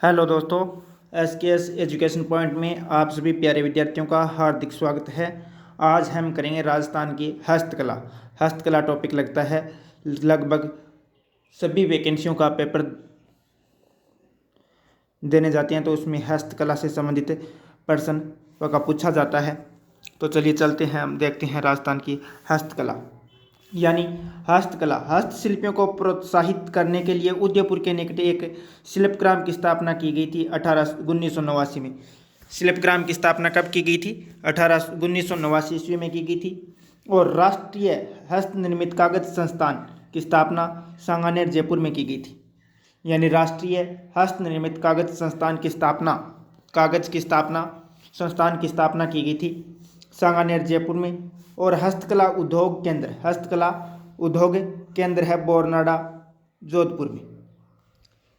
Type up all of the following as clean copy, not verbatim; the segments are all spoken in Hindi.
हेलो दोस्तों, एसकेएस एजुकेशन पॉइंट में आप सभी प्यारे विद्यार्थियों का हार्दिक स्वागत है। आज हम करेंगे राजस्थान की हस्तकला। हस्तकला टॉपिक लगता है लगभग सभी वैकेंसियों का पेपर देने जाते हैं, तो उसमें हस्तकला से संबंधित प्रश्न का पूछा जाता है। तो चलिए चलते हैं, हम देखते हैं राजस्थान की हस्तकला। यानी हस्तकला, हस्तशिल्पियों को प्रोत्साहित करने के लिए उदयपुर के निकट एक शिल्पग्राम की स्थापना की गई थी 1989 में। शिल्पग्राम की स्थापना कब की गई थी? 1989 ईस्वी में की गई थी। और राष्ट्रीय हस्त निर्मित कागज संस्थान की स्थापना सांगानेर जयपुर में की गई थी। यानी राष्ट्रीय हस्त निर्मित कागज संस्थान की स्थापना, कागज की स्थापना संस्थान की स्थापना की गई थी सांगानेर जयपुर में। और हस्तकला उद्योग केंद्र, हस्तकला उद्योग केंद्र है बोरनाडा जोधपुर में।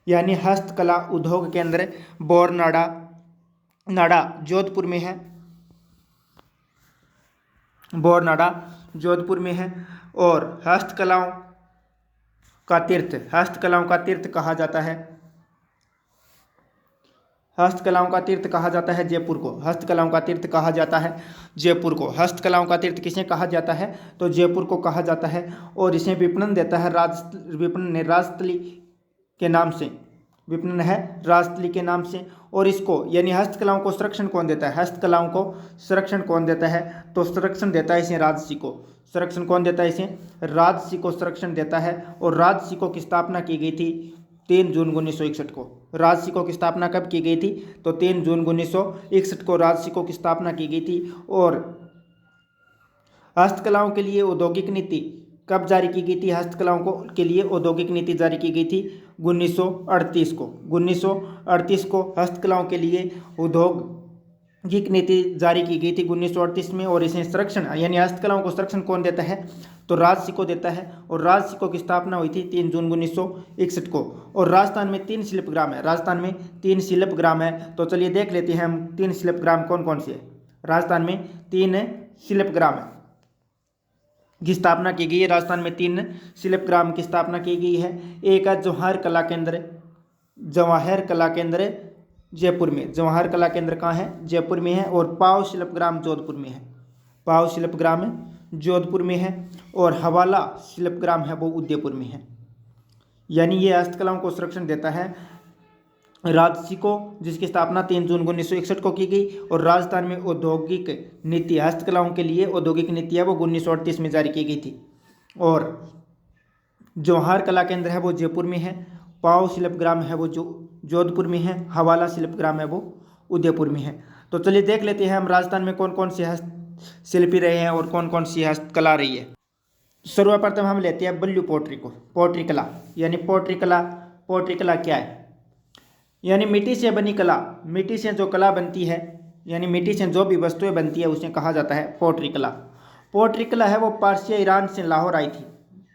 यानी हस्तकला उद्योग केंद्र बोरनाडा जोधपुर में है, बोरनाडा जोधपुर में है। और हस्तकलाओं का तीर्थ कहा जाता है, हस्तकलाओं का तीर्थ कहा जाता है जयपुर को। हस्तकलाओं का तीर्थ कहा जाता है जयपुर को। हस्तकलाओं का तीर्थ किसे कहा जाता है? तो जयपुर को कहा जाता है। और इसे विपणन देता है विपणन है राजस्थली के नाम से, विपणन है राजस्थली के नाम से। और इसको यानी हस्तकलाओं को संरक्षण कौन देता है? हस्तकलाओं को संरक्षण कौन देता है? तो संरक्षण देता है इसे राजसी को। संरक्षण कौन देता है? इसे राजसी को संरक्षण देता है। और राजसी को की स्थापना की गई थी 3 जून 1961 को। राजसिको की स्थापना कब की गई थी? तो 3 जून 1961 को राजसिको की स्थापना की गई थी। और हस्तकलाओं के लिए औद्योगिक नीति कब जारी की गई थी? हस्तकलाओं को के लिए औद्योगिक नीति जारी की गई थी 1938 को। 1938 को हस्तकलाओं के लिए औद्योगिक नीति जारी की गई थी 1938 में। और इसे संरक्षण यानी हस्तकलाओं को संरक्षण कौन देता है? तो राजसिको देता है। और राजसिको की स्थापना हुई थी 3 जून 1961 को। और राजस्थान में 3 शिल्पग्राम है, राजस्थान में 3 शिल्पग्राम है। तो चलिए देख लेते हैं हम 3 शिल्पग्राम कौन कौन से है। राजस्थान में 3 शिल्पग्राम है की स्थापना की गई है। राजस्थान में 3 शिल्पग्राम की स्थापना की गई है। एक है जवाहर कला केंद्र, जवाहर कला केंद्र जयपुर में। जवाहर कला केंद्र कहाँ है? जयपुर में है। और पाव शिल्पग्राम जोधपुर में है, पाव शिल्पग्राम जोधपुर में है। और हवाला शिल्पग्राम है वो उदयपुर में है। यानी ये हस्तकलाओं को संरक्षण देता है राजसिको, जिसकी स्थापना 3 जून 1961 को की गई। और राजस्थान में औद्योगिक नीति, हस्तकलाओं के लिए औद्योगिक नीति है वो 1938 में जारी की गई थी। और जवाहर कला केंद्र है वो जयपुर में है, पाव शिल्पग्राम है वो जो जोधपुर में है, हवाला शिल्पग्राम है वो उदयपुर में है। तो चलिए देख लेते हैं हम राजस्थान में कौन कौन से हस्तशिल्पी रहे हैं और कौन कौन सी हस्तकला रही है। सर्वप्रथम हम लेते हैं बल्लू पोट्री को, पोट्री कला। यानी पोट्री कला क्या है? यानी मिट्टी से बनी कला, मिट्टी से जो कला बनती है, यानी मिट्टी से जो भी वस्तुएं बनती है उसे कहा जाता है पोट्री कला। पोट्री कला है वो पारसिया ईरान से लाहौर आई थी,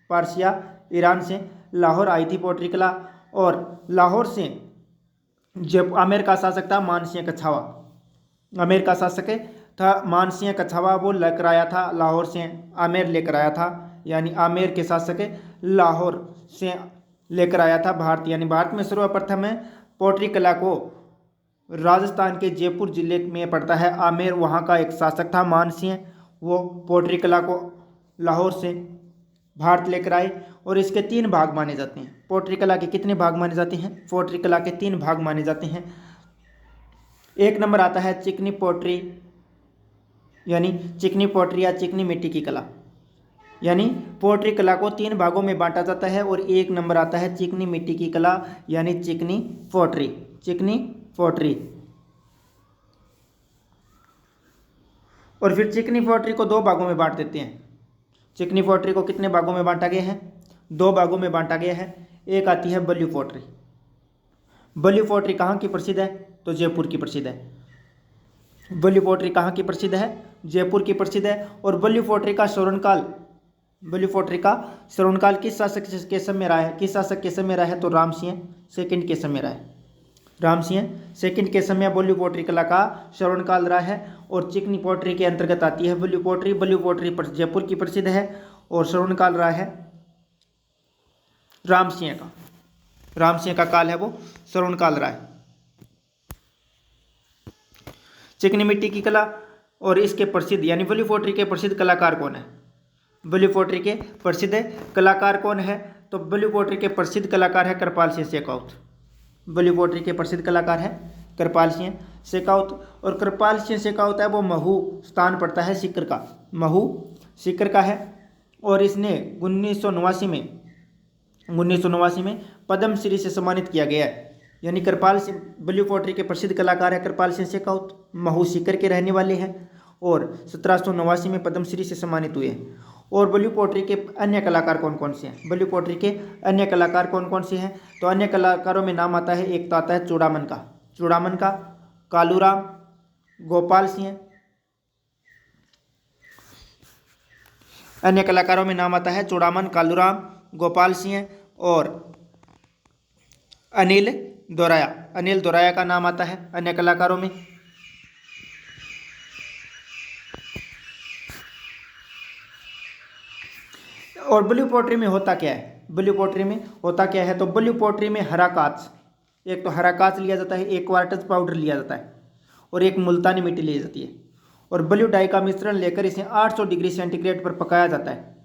पारसिया ईरान से लाहौर आई थी पोट्री कला। और लाहौर से जब आमेर का शासक था मानसिंह कछावा, आमेर का शासक था मानसिंह कछावा, वो लेकर आया था लाहौर से आमेर लेकर आया था। यानी आमेर के शासक लाहौर से लेकर आया था भारत। यानी भारत में सर्वप्रथम पोट्री कला को राजस्थान के जयपुर जिले में पड़ता है आमेर, वहाँ का एक शासक था मानसिंह, वो पोट्री कला को लाहौर से भारत लेकर आए। और इसके 3 भाग माने जाते हैं। पोट्री कला के कितने भाग माने जाते हैं? पोट्री कला के 3 भाग माने जाते हैं। एक नंबर आता है चिकनी पोट्री, यानी चिकनी पोट्री या चिकनी मिट्टी की कला। यानी पोट्री कला को 3 भागों में बांटा जाता है। और एक नंबर आता है चिकनी मिट्टी की कला, यानी चिकनी पोट्री, चिकनी पोट्री। और फिर चिकनी पोट्री को 2 भागों में बांट देते हैं। चिकनी पोट्री को कितने भागों में बांटा गया है? 2 भागों में बांटा गया है। एक आती है बल्लू पोट्री। बल्लू पोट्री कहाँ की प्रसिद्ध है? तो जयपुर की प्रसिद्ध है। बल्लू पोट्री कहाँ की प्रसिद्ध है? जयपुर की प्रसिद्ध है। और बल्लू पोट्री का स्वर्णकाल, बल्लू पोट्री का स्वर्णकाल किस शासक के समय रहा है? किस शासक के समय रहा है? तो रामसिंह सेकंड के समय रहा है। रामसिंह सेकंड के समय बल्लू पोट्री कला का स्वर्णकाल रहा है। और चिकनी पोट्री के अंतर्गत आती है बल्लू पोट्री। बल्लू पोट्री जयपुर की प्रसिद्ध है और स्वर्णकाल रहा है रामसिंह का, रामसिंह का काल है वो स्वर्णकाल रहा है। चिकनी मिट्टी की कला और इसके प्रसिद्ध यानी ब्लू पोट्री के प्रसिद्ध कलाकार कौन है? ब्लू पोट्री के प्रसिद्ध कलाकार कौन है? तो ब्लू पोट्री के प्रसिद्ध कलाकार है कृपाल सिंह शेखावत। ब्लू पोट्री के प्रसिद्ध कलाकार है कृपाल सिंह शेखावत। और कृपाल सिंह शेखावत है वो महू स्थान पड़ता है सीकर का, महू सीकर का है। और इसने 1989 में पद्मश्री से सम्मानित किया गया है। यानी कृपाल सिंह ब्लू पोट्री के प्रसिद्ध कलाकार है कृपाल सिंह शेखावत, महू सीकर के रहने वाले हैं और 1789 में पद्मश्री से सम्मानित हुए हैं। और ब्लू पोट्री के अन्य कलाकार कौन कौन से हैं? ब्लू पोट्री के अन्य कलाकार कौन कौन से हैं? तो अन्य कलाकारों में नाम आता है, एक तो आता है चूड़ामन का, कालूराम, गोपाल सिंह। अन्य कलाकारों में नाम आता है चूड़ामन, कालूराम, गोपाल सिंह और अनिल दोराया का नाम आता है अन्य कलाकारों में। और ब्लू पोट्री में होता क्या है? ब्लू पोट्री में होता क्या है? तो ब्लू पोट्री में हरा कांच, एक तो हरा कांच लिया जाता है, एक क्वार्ट्ज पाउडर लिया जाता है और एक मुल्तानी मिट्टी ली जाती है और ब्लू डाई का मिश्रण लेकर इसे 800 डिग्री सेंटीग्रेड पर पकाया जाता है।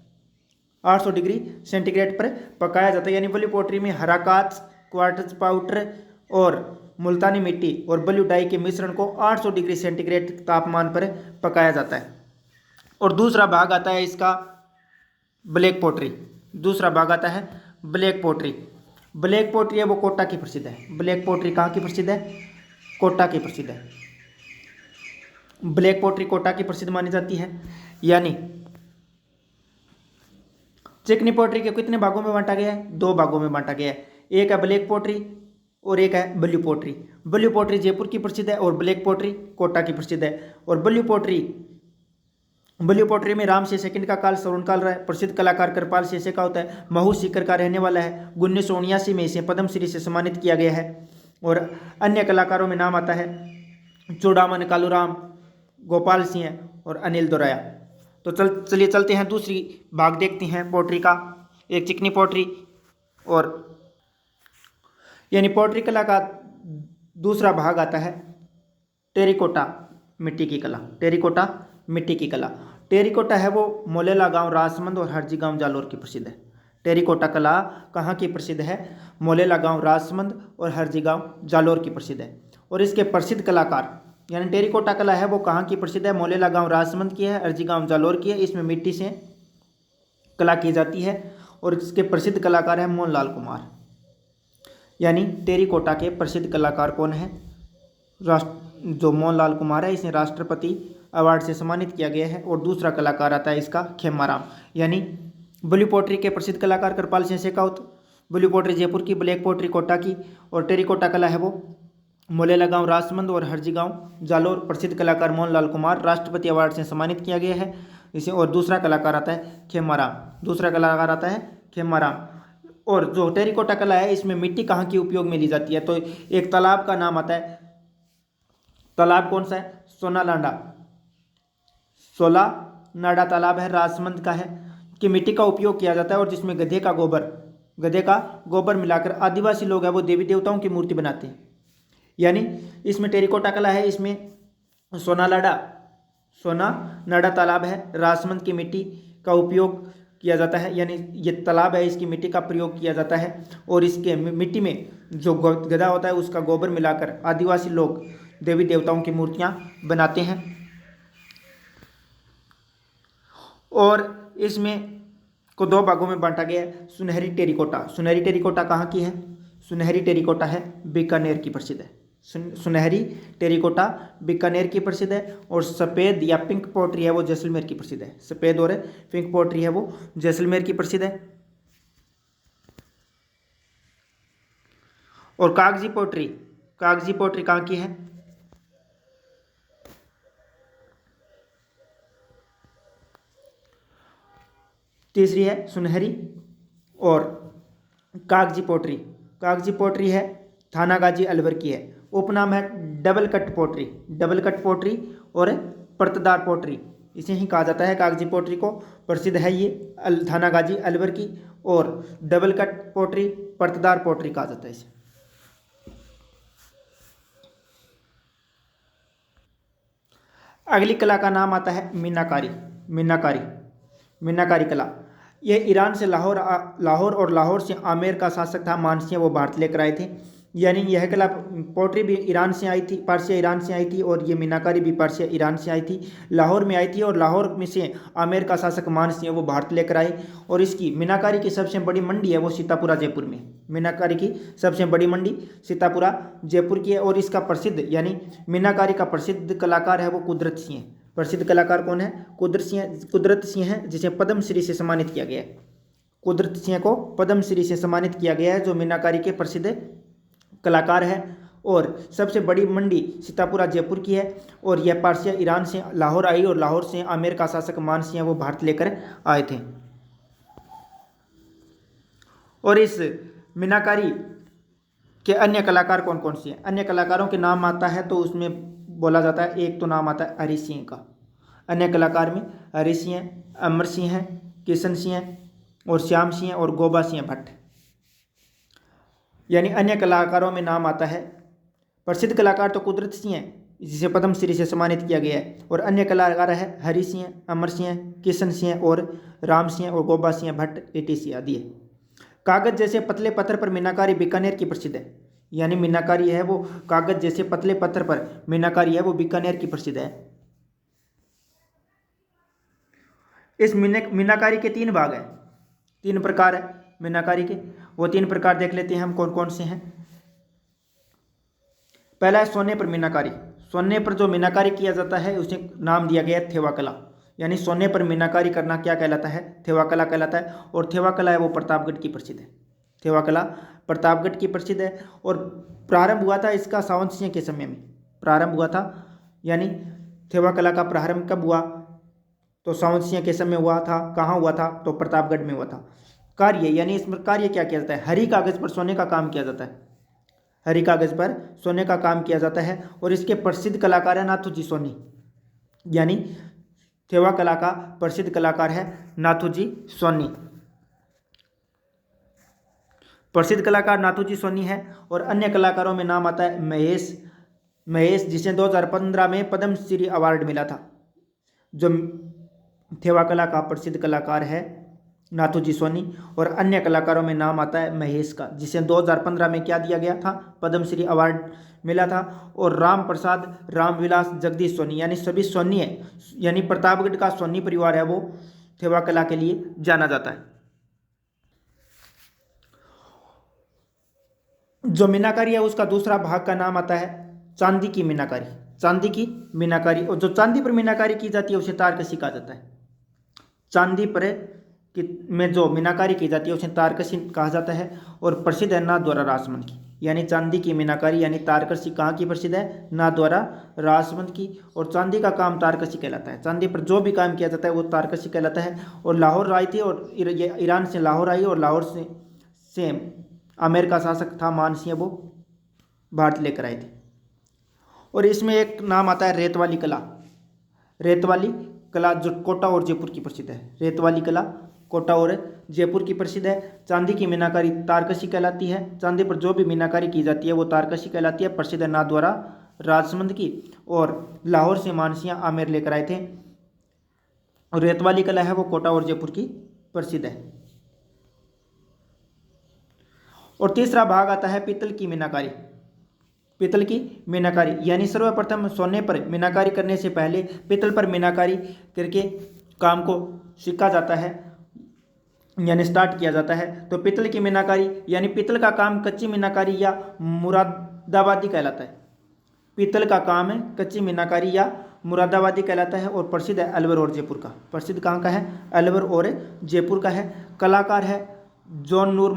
800 डिग्री सेंटीग्रेड पर पकाया जाता है। यानी ब्लू पोट्री में हरा कांच, क्वार्ट्ज पाउडर और मुल्तानी मिट्टी और ब्लू डाई के मिश्रण को 800 डिग्री सेंटीग्रेड तापमान पर पकाया जाता है। और दूसरा भाग आता है इसका ब्लैक पोट्री। दूसरा भाग आता है ब्लैक पोट्री। ब्लैक पोट्री है वो कोटा की प्रसिद्ध है। ब्लैक पोट्री कहाँ की प्रसिद्ध है? कोटा की प्रसिद्ध है। ब्लैक पोट्री कोटा की प्रसिद्ध मानी जाती है। यानी चिकनी पोट्री के कितने भागों में बांटा गया है? 2 भागों में बांटा गया है। एक है ब्लैक पोट्री और एक है blue pottery. Blue pottery Jaipur की प्रसिद्ध है और ब्लैक पोट्री कोटा की प्रसिद्ध है। और ब्लू पोट्री में राम सिंह सेकंड का काल स्वर्णकाल रहा है। प्रसिद्ध कलाकार कृपाल सिंह शेखावत है, महू सीकर का रहने वाला है। 1979 में इसे पद्मश्री से सम्मानित किया गया है। और अन्य कलाकारों में नाम आता है चूड़ामन, कालूराम, गोपाल सिंह और अनिल दोराया। तो चलिए चलते हैं दूसरी भाग देखते हैं पोट्री का। एक चिकनी पोट्री और यानी पोट्री कला का दूसरा भाग आता है टेरिकोटा मिट्टी की कला। टेरिकोटा मिट्टी की कला। टेरिकोटा है वो मोलेला गांव, राजसमंद और हरजी गांव, जालोर की प्रसिद्ध है। टेरिकोटा कला कहाँ की प्रसिद्ध है? मोलेला गांव, राजसमंद और हरजी गांव, जालोर की प्रसिद्ध है। और इसके प्रसिद्ध कलाकार यानी टेरिकोटा कला है वो कहाँ की प्रसिद्ध है? मोलेला गांव, राजसमंद की है, हरजी गांव, जालोर की है। इसमें मिट्टी से कला की जाती है और इसके प्रसिद्ध कलाकार हैं मोहनलाल कुमार। यानी टेरिकोटा के प्रसिद्ध कलाकार कौन है? जो मोहनलाल कुमार है, इसे राष्ट्रपति अवार्ड से सम्मानित किया गया है। और दूसरा कलाकार आता है इसका खेमाराम। यानी ब्लू पोट्री के प्रसिद्ध कलाकार कृपाल सिंह शेखावत, ब्लू पोट्री जयपुर की, ब्लैक पोट्री कोटा की और टेरिकोटा कला है वो मोलेला गांव, राजसमंद और हरजी गांव, जालोर। प्रसिद्ध कलाकार मोहनलाल कुमार, राष्ट्रपति अवार्ड से सम्मानित किया गया है इसे। और दूसरा कलाकार आता है खेमाराम। दूसरा कलाकार आता है खेमाराम। और जो टेरिकोटा कला है इसमें मिट्टी कहाँ की उपयोग में ली जाती है? तो एक तालाब का नाम आता है। तालाब कौन सा है? सोलानाडा तालाब है, राजसमंद का है, कि मिट्टी का उपयोग किया जाता है और जिसमें गधे का गोबर मिलाकर आदिवासी लोग हैं वो देवी देवताओं की मूर्ति बनाते हैं। यानी इसमें टेरिकोटा कला है, इसमें सोनानाडा तालाब है, राजसमंद की मिट्टी का उपयोग किया जाता है। यानी ये तालाब है, इसकी मिट्टी का प्रयोग किया जाता है और इसके मिट्टी में जो गधा होता है उसका गोबर मिलाकर आदिवासी लोग देवी देवताओं की मूर्तियां बनाते हैं। और इसमें को 2 भागों में बांटा गया है। सुनहरी टेरिकोटा। सुनहरी टेरिकोटा कहाँ की है? सुनहरी टेरिकोटा है बीकानेर की प्रसिद्ध है। सुनहरी टेरिकोटा बीकानेर की प्रसिद्ध है। और सफ़ेद या पिंक पोट्री है वो जैसलमेर की प्रसिद्ध है। सफ़ेद और पिंक पोट्री है वो जैसलमेर की प्रसिद्ध है। और कागजी पोट्री कहाँ की है? तीसरी है सुनहरी और कागजी पोट्री है थानागाजी अलवर की है। उपनाम है डबल कट पोट्री और परतदार पोट्री, इसे ही कहा जाता है कागजी पोट्री को। प्रसिद्ध है ये थानागाजी अलवर की। और डबल कट पोट्री, परतदार पोट्री कहा जाता है इसे। अगली कला का नाम आता है मीनाकारी। मीनाकारी मीनाकारी कला, ये ईरान से लाहौर और लाहौर से आमेर का शासक था मानसिया, वो भारत लेकर आए थे। यानी यह कला, पोट्री भी ईरान से आई थी, पर्शिया ईरान से आई थी, और ये मीनाकारी भी पर्शिया ईरान से आई थी, लाहौर में आई थी, और लाहौर में से आमेर का शासक मानसिंह वो भारत लेकर आए। और इसकी मीनाकारी की सबसे बड़ी मंडी है वो सीतापुरा जयपुर में। मीनाकारी की सबसे बड़ी मंडी सीतापुरा जयपुर की है। और इसका प्रसिद्ध यानी मीनाकारी का प्रसिद्ध कलाकार है वो कुदरत सिंह। प्रसिद्ध कलाकार कौन है? कुदरत सिंह है, जिसे पद्मश्री से सम्मानित किया गया है। कुदरत सिंह को पद्मश्री से सम्मानित किया गया है, जो मीनाकारी के प्रसिद्ध कलाकार है। और सबसे बड़ी मंडी सीतापुरा जयपुर की है। और यह पर्शिया ईरान से लाहौर आई, और लाहौर से आमेर का शासक मानसिंह वो भारत लेकर आए थे। और इस मीनाकारी के अन्य कलाकार कौन कौन से हैं? अन्य कलाकारों के नाम आता है तो उसमें बोला जाता है, एक तो नाम आता है हरि सिंह का। अन्य कलाकार में हरि सिंह, अमर सिंह है, किशन सिंह और श्याम सिंह और गोबा सिंह भट्ट। यानी अन्य कलाकारों में नाम आता है। प्रसिद्ध कलाकार तो कुदरत सिंह है, जिसे पद्मश्री से सम्मानित किया गया है। और अन्य कलाकार है हरि सिंह, अमर सिंह, किशन सिंह और राम सिंह और गोबा सिंह भट्ट, एटीसी आदि है। कागज जैसे पतले पत्थर पर मीनाकारी बीकानेर की प्रसिद्ध है। यानी मीनाकारी है वो कागज जैसे पतले पत्थर पर मीनाकारी है वो बीकानेर की प्रसिद्ध है। इस मीनाकारी के 3 भाग हैं, 3 प्रकार है मीनाकारी के। वो 3 प्रकार देख लेते हैं हम कौन कौन से हैं। पहला है सोने पर मीनाकारी। सोने पर जो मीनाकारी किया जाता है उसे नाम दिया गया है थेवा कला। यानी सोने पर मीनाकारी करना क्या कहलाता है? थेवा कला कहलाता है। और थेवा कला है वो प्रतापगढ़ की प्रसिद्ध है। थेवा कला प्रतापगढ़ की प्रसिद्ध है। और प्रारंभ हुआ था इसका सावंत सिंह के समय में प्रारंभ हुआ था। यानी थेवा कला का प्रारंभ कब हुआ? तो सावंत सिंह के समय हुआ था। कहाँ हुआ था? तो प्रतापगढ़ में हुआ था। कार्य, यानी इसमें कार्य क्या किया जाता है? हरी कागज पर सोने का काम किया जाता है। हरी कागज पर सोने का काम किया जाता है। और इसके प्रसिद्ध कलाकार है नाथूजी सोनी। यानी थेवा कला का प्रसिद्ध कलाकार है नाथूजी सोनी। प्रसिद्ध कलाकार नाथूजी सोनी है। और अन्य कलाकारों में नाम आता है महेश, जिसे 2015 में पद्मश्री अवार्ड मिला था। जो थेवा कला का प्रसिद्ध कलाकार है नाथूजी सोनी। और अन्य कलाकारों में नाम आता है महेश का, जिसे 2015 में क्या दिया गया था? पद्मश्री अवार्ड मिला था। और राम प्रसाद, रामविलास, जगदीश सोनी, यानी सभी सोनी है। यानी प्रतापगढ़ का सोनी परिवार है वो थेवा कला के लिए जाना जाता है। जो मीनाकारी है उसका दूसरा भाग का नाम आता है चांदी की मीनाकारी। चांदी की मीनाकारी, और जो चांदी पर मीनाकारी की जाती है उसे तारकशी कहा जाता है। चांदी पर में जो मीनाकारी की जाती है उसे तारकशी कहा जाता है। और प्रसिद्ध है नाथ द्वारा राजमंद की। यानी चांदी की मीनाकारी यानी तारकशी कहाँ की प्रसिद्ध है? नाथ द्वारा राजमंद की। और चांदी का काम तारकशी कहलाता है। चांदी पर जो भी काम किया जाता है वो तारकशी कहलाता है। और लाहौर आई थी, और ये ईरान से लाहौर आई, और लाहौर से आमेर का शासक था मानसिंह, वो भारत लेकर आए थे। और इसमें एक नाम आता है रेत वाली कला। रेत वाली कला जो कोटा और जयपुर की प्रसिद्ध है। रेत वाली कला कोटा और जयपुर की प्रसिद्ध है। चांदी की मीनाकारी तारकशी कहलाती है। चांदी पर जो भी मीनाकारी की जाती है वो तारकशी कहलाती है। प्रसिद्ध है नाथ द्वारा राजमंद की। और लाहौर से मानसिंह आमेर लेकर आए थे। और रेत वाली कला है वो कोटा और जयपुर की प्रसिद्ध है। और तीसरा भाग आता है पीतल की मीनाकारी। पीतल की मीनाकारी यानी सर्वप्रथम सोने पर मीनाकारी करने से पहले पीतल पर मीनाकारी करके काम को सीखा जाता है, यानी स्टार्ट किया जाता है। तो पीतल की मीनाकारी यानी पीतल का काम कच्ची मीनाकारी या मुरादाबादी कहलाता है। पीतल का काम है कच्ची मीनाकारी या मुरादाबादी कहलाता है। और प्रसिद्ध है अलवर और जयपुर का। प्रसिद्ध कहाँ का है? अलवर और जयपुर का है। कलाकार है जौन नूर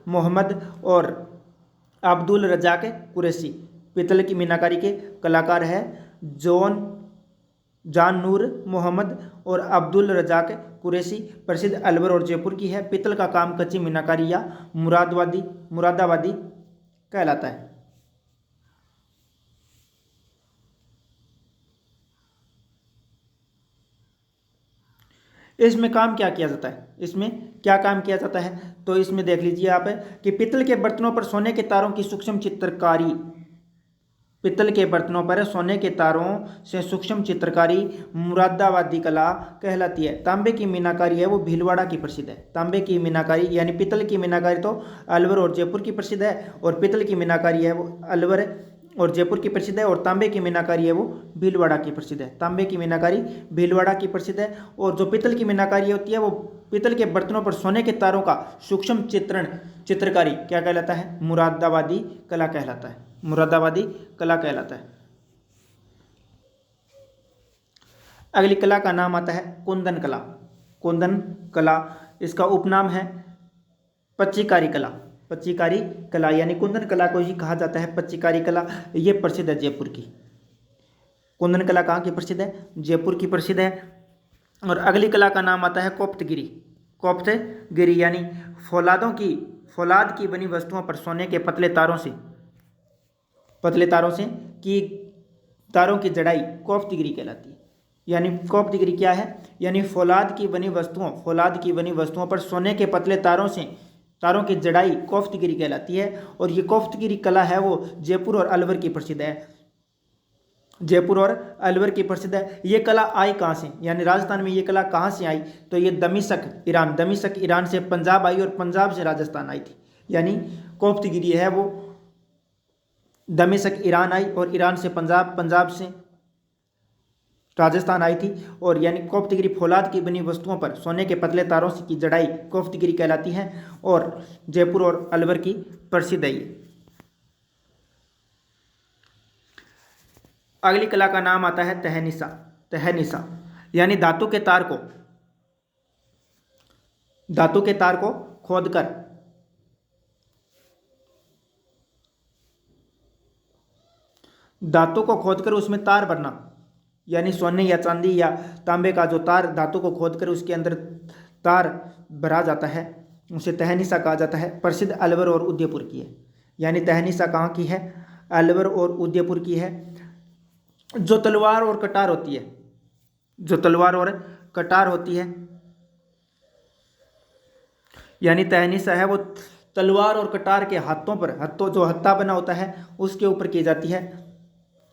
मोहम्मद और अब्दुल रजाक कुरैशी। पीतल की मीनाकारी के कलाकार है जान नूर मोहम्मद और अब्दुल रजाक कुरैशी। प्रसिद्ध अलवर और जयपुर की है। पीतल का काम कच्ची मीनाकारी या मुरादाबादी कहलाता है। इसमें काम क्या किया जाता है? इसमें क्या काम किया जाता है? तो इसमें देख लीजिए आप कि पीतल के बर्तनों पर सोने के तारों की सूक्ष्म चित्रकारी। पित्तल के बर्तनों पर सोने के तारों से सूक्ष्म चित्रकारी मुरादाबादी कला कहलाती है। तांबे की मीनाकारी है वो भीलवाड़ा की प्रसिद्ध है। तांबे की मीनाकारी यानी पित्तल की मीनाकारी तो अलवर और जयपुर की प्रसिद्ध है, और पित्तल की मीनाकारी है वो अलवर और जयपुर की प्रसिद्ध है, और तांबे की मीनाकारी है वो भीलवाड़ा की प्रसिद्ध है। तांबे की मीनाकारी भीलवाड़ा की प्रसिद्ध है, और जो पित्तल की मीनाकारी होती है वो पित्तल के बर्तनों पर सोने के तारों का सूक्ष्म चित्रकारी क्या कहलाता है? मुरादाबादी कला कहलाता है। मुरादाबादी कला कहलाता है। अगली कला का नाम आता है कुंदन कला। कुंदन कला, इसका उपनाम है पच्चीकारी कला। पच्चीकारी कला यानी कुंदन कला को ही कहा जाता है पच्चीकारी कला। ये प्रसिद्ध है जयपुर की। कुंदन कला कहाँ की प्रसिद्ध है? जयपुर की प्रसिद्ध है। और अगली कला का नाम आता है कोप्तगिरी। कोप्तगिरी यानी फौलाद की बनी वस्तुओं पर सोने के पतले तारों से की तारों की जड़ाई कोप्तगिरी कहलाती है। यानी कोप्तगिरी क्या है? यानी फौलाद की बनी वस्तुओं पर सोने के पतले तारों की जड़ाई कोफ्तगिरी कहलाती है। और ये कोफ्तगिरी कला है वो जयपुर और अलवर की प्रसिद्ध है। जयपुर और अलवर की प्रसिद्ध है। ये कला आई कहाँ से, यानी राजस्थान में ये कला कहाँ से आई? तो ये दमिश्क ईरान से पंजाब आई, और पंजाब से राजस्थान आई थी। यानी कोफ्तगिरी है वो दमिश्क ईरान आई, और ईरान से पंजाब से राजस्थान आई थी। और यानी कोफ्तगिरी फौलाद की बनी वस्तुओं पर सोने के पतले तारों की जड़ाई कोफ्तगिरी कहलाती है, और जयपुर और अलवर की प्रसिद्ध है ये। अगली कला का नाम आता है तहनीसा यानी धातु के तार को खोदकर उसमें तार भरना, यानी सोने या चांदी या तांबे का जो तार धातु को खोदकर उसके अंदर तार भरा जाता है, उसे तहनीसा कहा जाता है। प्रसिद्ध अलवर और उदयपुर की है। यानी तहनीसा कहाँ की है? अलवर और उदयपुर की है। जो तलवार और कटार होती है, यानी तहनीसा है वो तलवार और कटार के जो हत्था बना होता है उसके ऊपर की जाती है।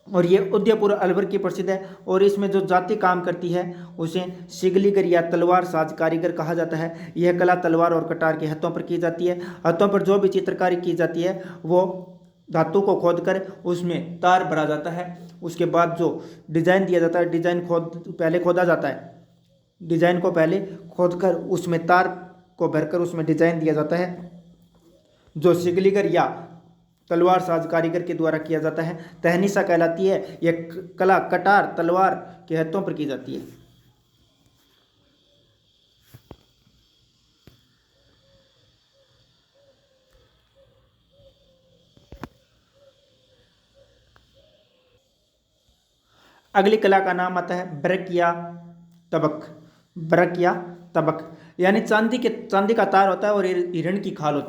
और ये उदयपुर अलवर की प्रसिद्ध है। और इसमें जो जाति काम करती है उसे सिगलीगर या तलवार साज कारीगर कहा जाता है। यह कला तलवार और कटार के हत्थों पर की जाती है। हत्थों पर जो भी चित्रकारी की जाती है वो धातु को खोदकर उसमें तार भरा जाता है। उसके बाद जो डिजाइन दिया जाता है, पहले खोदा जाता है, डिजाइन को पहले खोदकर उसमें तार को भरकर उसमें डिजाइन दिया जाता है, जो सिगलीगर या तलवार साज कारीगर के द्वारा किया जाता है। तहनीसा कहलाती है। यह कला कटार तलवार के हत्थों पर की जाती है। अगली कला का नाम आता है ब्रक या तबक यानी चांदी का तार होता है और हिरण की खाल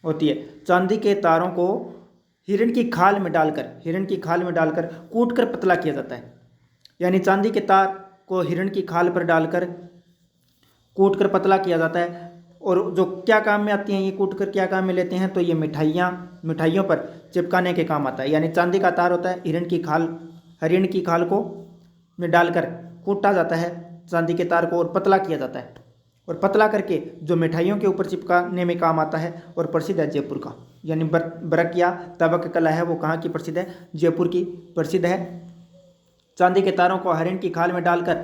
होती है। चांदी के तारों को हिरण की खाल में डालकर कूट कर पतला किया जाता है। यानी चांदी के तार को हिरण की खाल पर डालकर कूट कर पतला किया जाता है। और जो क्या काम में आती हैं ये कूट कर क्या काम में लेते हैं? तो ये मिठाइयों पर चिपकाने के काम आता है। यानी चांदी का तार होता है, हिरण की खाल को में डालकर कूटा जाता है चांदी के तार को, और पतला किया जाता है, और पतला करके जो मिठाइयों के ऊपर चिपकाने में काम आता है। और प्रसिद्ध है जयपुर का। यानी ब्रक या तबक कला है वो कहाँ की प्रसिद्ध है? जयपुर की प्रसिद्ध है। चांदी के तारों को हिरण की खाल में डालकर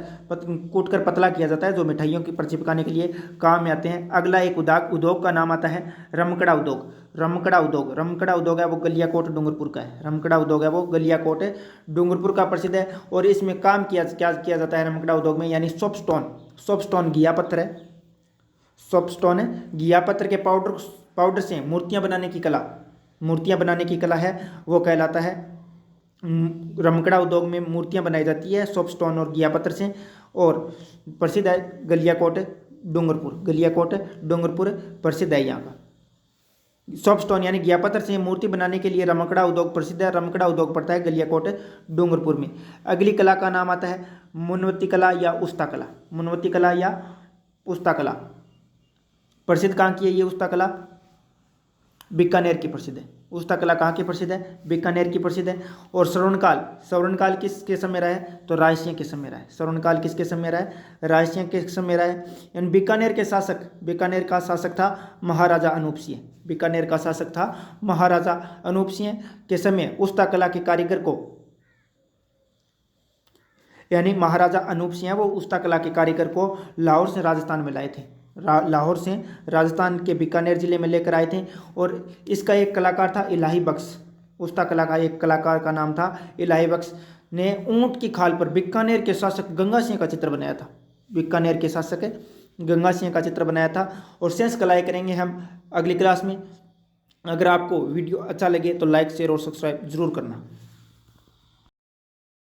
कूट कर पतला किया जाता है, जो मिठाइयों के पर चिपकाने के लिए काम में आते हैं। अगला एक उद्योग का नाम आता है रमकड़ा उद्योग है वो गलियाकोट डूंगरपुर का है। रमकड़ा उद्योग है वो गलियाकोट डूंगरपुर का प्रसिद्ध है। और इसमें काम क्या किया जाता है रमकड़ा उद्योग में? यानी सोपस्टोन घिया पत्थर है। सोपस्टोन घिया पत्थर के पाउडर से मूर्तियां बनाने की कला है वो कहलाता है। रमकड़ा उद्योग में मूर्तियां बनाई जाती है सोपस्टोन और घिया पत्थर से। और प्रसिद्ध है गलियाकोट डूंगरपुर प्रसिद्ध है यहाँ का। सोपस्टोन यानी घिया पत्थर से मूर्ति बनाने के लिए रमकड़ा उद्योग प्रसिद्ध है। रमकड़ा उद्योग पड़ता है गलियाकोट डूंगरपुर में। अगली कला का नाम आता है मुनवती कला या उस्ता कला। प्रसिद्ध कहाँ की है ये उस्ता कला? बीकानेर की प्रसिद्ध है। उस्ता कला कहाँ की प्रसिद्ध है? बीकानेर की प्रसिद्ध है। और श्रवणकाल किसके समय रहा है? तो रायसिंह के समय रहा है। श्रवणकाल किसके समय रहा है? रायसिंह के समय रहा है। यानी बीकानेर का शासक था महाराजा अनूप सिंह। बीकानेर का शासक था महाराजा अनूप सिंह के समय उस्ता कला के कारीगर को, यानी महाराजा अनूप सिंह वो उस्ता कला के कारीगर को लाहौर से राजस्थान में लाए थे। लाहौर से राजस्थान के बीकानेर जिले में लेकर आए थे। और इसका एक कलाकार था इलाही बख्श। उस्ता कला का एक कलाकार का नाम था इलाही बख्श ने ऊंट की खाल पर बीकानेर के शासक गंगा सिंह का चित्र बनाया था। बीकानेर के शासक गंगा सिंह का चित्र बनाया था। और शेष कलाएँ करेंगे हम अगली क्लास में। अगर आपको वीडियो अच्छा लगे तो लाइक शेयर और सब्सक्राइब जरूर करना।